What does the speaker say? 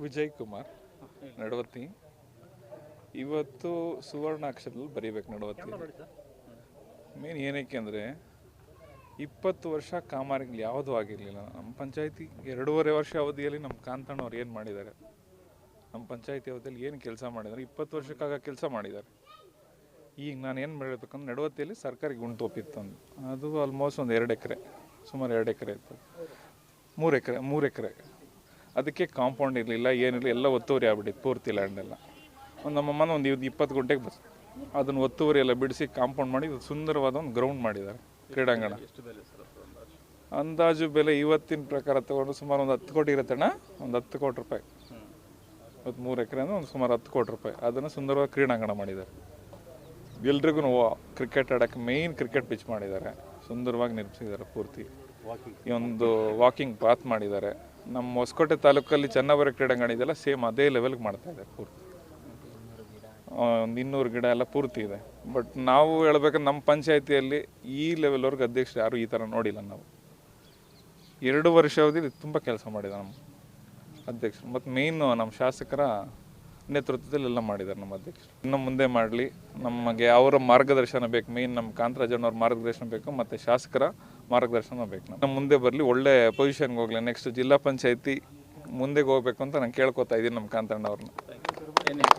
ವಿಜಯ್ ಕುಮಾರ್ ನಡವತ್ತಿ. ಇವತ್ತು ಸುವರ್ಣಾಕ್ಷರದಲ್ಲಿ ಬರೀಬೇಕು ನಡವತ್ತಿ. ಮೇನ್ ಏನಕ್ಕೆ ಅಂದರೆ 20 ವರ್ಷ ಕಾಮಗಾರಿಗಳು ಯಾವುದೂ ಆಗಿರಲಿಲ್ಲ. ನಮ್ಮ ಪಂಚಾಯತಿ 2.5 ವರ್ಷ ಅವಧಿಯಲ್ಲಿ ನಮ್ಮ ಕಾಂತಣ್ಣವ್ರು ಏನು ಮಾಡಿದ್ದಾರೆ, ನಮ್ಮ ಪಂಚಾಯತಿ ಅವಧಿಯಲ್ಲಿ ಏನು ಕೆಲಸ ಮಾಡಿದ್ದಾರೆ, 20 ವರ್ಷಕ್ಕಾಗ ಕೆಲಸ ಮಾಡಿದ್ದಾರೆ. ಈಗ ನಾನು ಏನು ಮಾಡಬೇಕಂದ್ರೆ ನಡವತ್ತಿಯಲ್ಲಿ ಸರ್ಕಾರಿ ಗುಂಟು ಒಪ್ಪಿತ್ತು, ಅದು ಆಲ್ಮೋಸ್ಟ್ ಒಂದು 2 ಎಕರೆ, ಸುಮಾರು 2 ಎಕರೆ ಇತ್ತು, 3 ಎಕರೆ. ಅದಕ್ಕೆ ಕಾಂಪೌಂಡ್ ಇರಲಿಲ್ಲ, ಏನಿರಲಿಲ್ಲ, ಎಲ್ಲ ಒತ್ತುವರಿ ಆಗ್ಬಿಟ್ಟಿತ್ತು ಪೂರ್ತಿ ಲ್ಯಾಂಡೆಲ್ಲ. ನಮ್ಮಮ್ಮನ ಒಂದು 20 ಗುಂಟೆಗೆ ಬಸ್ ಅದನ್ನು ಒತ್ತುವರಿ ಎಲ್ಲ ಬಿಡಿಸಿ ಕಾಂಪೌಂಡ್ ಮಾಡಿ ಸುಂದರವಾದ ಒಂದು ಗ್ರೌಂಡ್ ಮಾಡಿದ್ದಾರೆ, ಕ್ರೀಡಾಂಗಣ. ಅಂದಾಜು ಬೆಲೆ ಇವತ್ತಿನ ಪ್ರಕಾರ ತಗೊಂಡು ಸುಮಾರು ಒಂದು 10 ಕೋಟಿ ಇರುತ್ತಣ್ಣ, ಒಂದು 10 ಕೋಟಿ ರೂಪಾಯಿ. 3 ಎಕರೆ ಅಂದರೆ ಒಂದು ಸುಮಾರು 10 ಕೋಟಿ ರೂಪಾಯಿ. ಅದನ್ನು ಸುಂದರವಾಗಿ ಕ್ರೀಡಾಂಗಣ ಮಾಡಿದ್ದಾರೆ. ಎಲ್ರಿಗೂ ಕ್ರಿಕೆಟ್ ಆಡೋಕ್ಕೆ ಮೇಯ್ನ್ ಕ್ರಿಕೆಟ್ ಪಿಚ್ ಮಾಡಿದ್ದಾರೆ, ಸುಂದರವಾಗಿ ನಿರ್ಮಿಸಿದ್ದಾರೆ ಪೂರ್ತಿ. ಈ ಒಂದು ವಾಕಿಂಗ್ ಪಾತ್ ಮಾಡಿದ್ದಾರೆ. ನಮ್ಮ ಹೊಸಕೋಟೆ ತಾಲೂಕಲ್ಲಿ ಚನ್ನಬರ ಕ್ರೀಡಾಂಗಣ ಇದೆಲ್ಲ ಸೇಮ್ ಅದೇ ಲೆವೆಲ್ಗೆ ಮಾಡ್ತಾಯಿದ್ದಾರೆ ಪೂರ್ತಿ. ಒಂದು 200 ಗಿಡ ಎಲ್ಲ ಪೂರ್ತಿ ಇದೆ. ಬಟ್ ನಾವು ಹೇಳ್ಬೇಕಂದ್ರೆ ನಮ್ಮ ಪಂಚಾಯತಿಯಲ್ಲಿ ಈ ಲೆವೆಲ್ವರೆಗೆ ಅಧ್ಯಕ್ಷರು ಯಾರೂ ಈ ಥರ ನೋಡಿಲ್ಲ. ನಾವು 2 ವರ್ಷ ಅವಧಿಯಲ್ಲಿ ತುಂಬ ಕೆಲಸ ಮಾಡಿದ ನಮ್ಮ ಅಧ್ಯಕ್ಷರು, ಮತ್ತು ಮೇಯ್ನು ನಮ್ಮ ಶಾಸಕರ ನೇತೃತ್ವದಲ್ಲಿ ಎಲ್ಲ ಮಾಡಿದ್ದಾರೆ ನಮ್ಮ ಅಧ್ಯಕ್ಷರು. ಇನ್ನು ಮುಂದೆ ಮಾಡಲಿ, ನಮಗೆ ಅವರ ಮಾರ್ಗದರ್ಶನ ಬೇಕು. ಮೇಯ್ನ್ ನಮ್ಮ ಕಾಂತರಾಜಣ್ಣವ್ರ ಮಾರ್ಗದರ್ಶನ ಬೇಕು, ಮತ್ತು ಶಾಸಕರ ಮಾರ್ಗದರ್ಶನ ಬೇಕು. ನಮ್ಮ ಮುಂದೆ ಬರಲಿ, ಒಳ್ಳೆ ಪೊಸಿಷನ್ಗೆ ಹೋಗಲಿ. ನೆಕ್ಸ್ಟ್ ಜಿಲ್ಲಾ ಪಂಚಾಯತಿ ಮುಂದೆಗೆ ಹೋಗ್ಬೇಕು ಅಂತ ನಾನು ಕೇಳ್ಕೊತಾ ಇದ್ದೀನಿ ನಮ್ಮ ಕಾಂತಣ್ಣವ್ರನ್ನ.